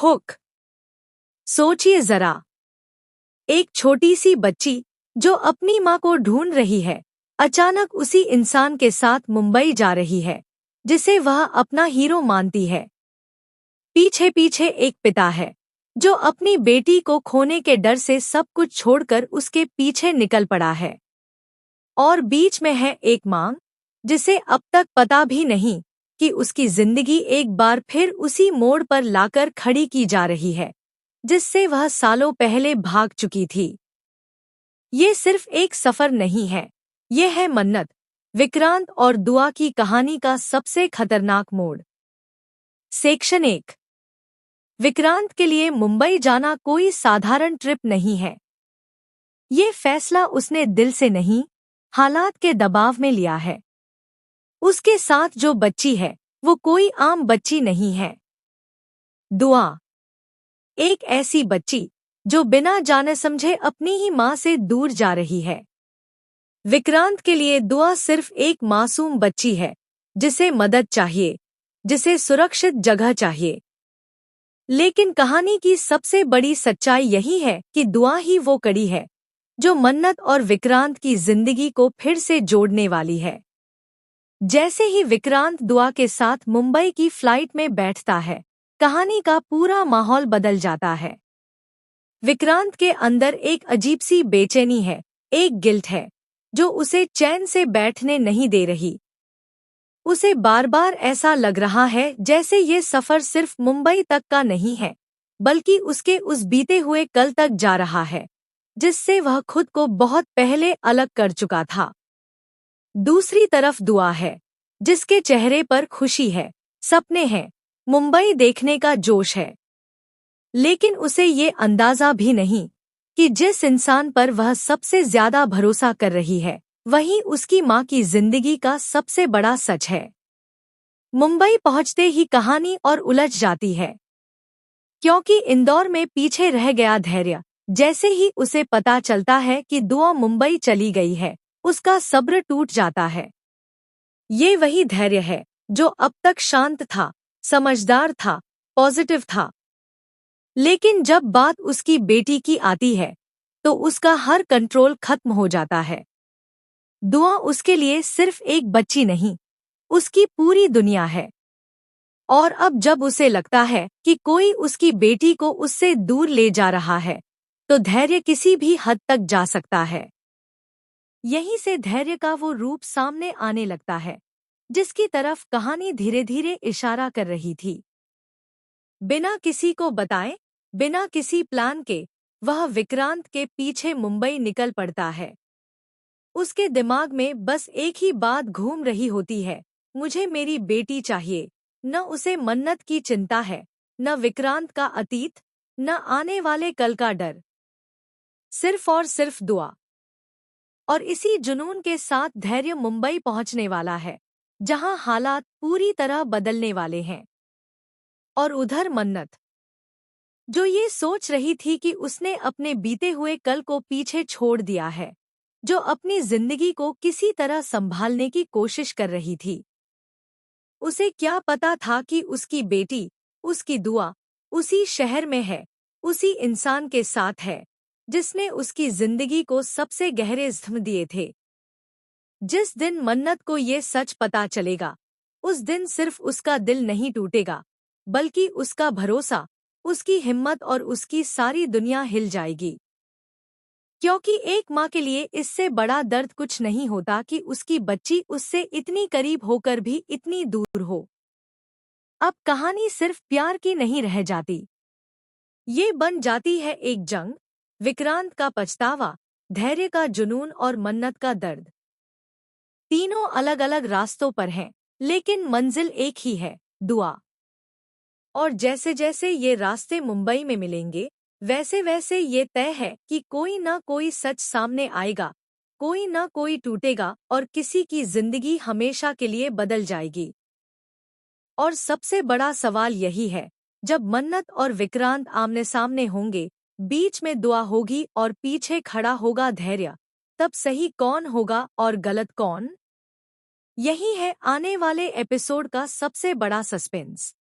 Hook. सोचिए जरा, एक छोटी सी बच्ची जो अपनी माँ को ढूंढ रही है, अचानक उसी इंसान के साथ मुंबई जा रही है जिसे वह अपना हीरो मानती है। पीछे पीछे एक पिता है जो अपनी बेटी को खोने के डर से सब कुछ छोड़कर उसके पीछे निकल पड़ा है। और बीच में है एक माँ जिसे अब तक पता भी नहीं कि उसकी जिंदगी एक बार फिर उसी मोड़ पर लाकर खड़ी की जा रही है जिससे वह सालों पहले भाग चुकी थी। ये सिर्फ एक सफर नहीं है, ये है मन्नत, विक्रांत और दुआ की कहानी का सबसे खतरनाक मोड़। सेक्शन 1। विक्रांत के लिए मुंबई जाना कोई साधारण ट्रिप नहीं है। ये फैसला उसने दिल से नहीं, हालात के दबाव में लिया है। उसके साथ जो बच्ची है वो कोई आम बच्ची नहीं है। दुआ, एक ऐसी बच्ची जो बिना जाने समझे अपनी ही माँ से दूर जा रही है। विक्रांत के लिए दुआ सिर्फ एक मासूम बच्ची है जिसे मदद चाहिए, जिसे सुरक्षित जगह चाहिए। लेकिन कहानी की सबसे बड़ी सच्चाई यही है कि दुआ ही वो कड़ी है जो मन्नत और विक्रांत की जिंदगी को फिर से जोड़ने वाली है। जैसे ही विक्रांत दुआ के साथ मुंबई की फ्लाइट में बैठता है, कहानी का पूरा माहौल बदल जाता है। विक्रांत के अंदर एक अजीब सी बेचैनी है, एक गिल्ट है जो उसे चैन से बैठने नहीं दे रही। उसे बार बार ऐसा लग रहा है जैसे ये सफर सिर्फ मुंबई तक का नहीं है, बल्कि उसके उस बीते हुए कल तक जा रहा है जिससे वह खुद को बहुत पहले अलग कर चुका था। दूसरी तरफ दुआ है, जिसके चेहरे पर खुशी है, सपने हैं, मुंबई देखने का जोश है। लेकिन उसे ये अंदाजा भी नहीं कि जिस इंसान पर वह सबसे ज्यादा भरोसा कर रही है, वही उसकी माँ की जिंदगी का सबसे बड़ा सच है। मुंबई पहुंचते ही कहानी और उलझ जाती है, क्योंकि इंदौर में पीछे रह गया धैर्य। जैसे ही उसे पता चलता है कि दुआ मुंबई चली गई है, उसका सब्र टूट जाता है। ये वही धैर्य है जो अब तक शांत था, समझदार था, पॉजिटिव था। लेकिन जब बात उसकी बेटी की आती है तो उसका हर कंट्रोल खत्म हो जाता है। दुआ उसके लिए सिर्फ एक बच्ची नहीं, उसकी पूरी दुनिया है। और अब जब उसे लगता है कि कोई उसकी बेटी को उससे दूर ले जा रहा है, तो धैर्य किसी भी हद तक जा सकता है। यहीं से धैर्य का वो रूप सामने आने लगता है जिसकी तरफ कहानी धीरे धीरे इशारा कर रही थी। बिना किसी को बताए, बिना किसी प्लान के, वह विक्रांत के पीछे मुंबई निकल पड़ता है। उसके दिमाग में बस एक ही बात घूम रही होती है, मुझे मेरी बेटी चाहिए। न उसे मन्नत की चिंता है, न विक्रांत का अतीत, न आने वाले कल का डर, सिर्फ और सिर्फ दुआ। और इसी जुनून के साथ धैर्य मुंबई पहुंचने वाला है, जहां हालात पूरी तरह बदलने वाले हैं। और उधर मन्नत, जो ये सोच रही थी कि उसने अपने बीते हुए कल को पीछे छोड़ दिया है, जो अपनी जिंदगी को किसी तरह संभालने की कोशिश कर रही थी। उसे क्या पता था कि उसकी बेटी, उसकी दुआ, उसी शहर में है, उसी इंसान के साथ है जिसने उसकी जिंदगी को सबसे गहरे जख्म दिए थे। जिस दिन मन्नत को ये सच पता चलेगा, उस दिन सिर्फ उसका दिल नहीं टूटेगा, बल्कि उसका भरोसा, उसकी हिम्मत और उसकी सारी दुनिया हिल जाएगी। क्योंकि एक माँ के लिए इससे बड़ा दर्द कुछ नहीं होता कि उसकी बच्ची उससे इतनी करीब होकर भी इतनी दूर हो। अब कहानी सिर्फ प्यार की नहीं रह जाती, ये बन जाती है एक जंग, विक्रांत का पछतावा, धैर्य का जुनून और मन्नत का दर्द। तीनों अलग अलग रास्तों पर हैं, लेकिन मंजिल एक ही है, दुआ। और जैसे जैसे ये रास्ते मुंबई में मिलेंगे, वैसे वैसे ये तय है कि कोई ना कोई सच सामने आएगा, कोई ना कोई टूटेगा और किसी की जिंदगी हमेशा के लिए बदल जाएगी। और सबसे बड़ा सवाल यही है, जब मन्नत और विक्रांत आमने सामने होंगे, बीच में दुआ होगी और पीछे खड़ा होगा धैर्य, तब सही कौन होगा और गलत कौन? यही है आने वाले एपिसोड का सबसे बड़ा सस्पेंस।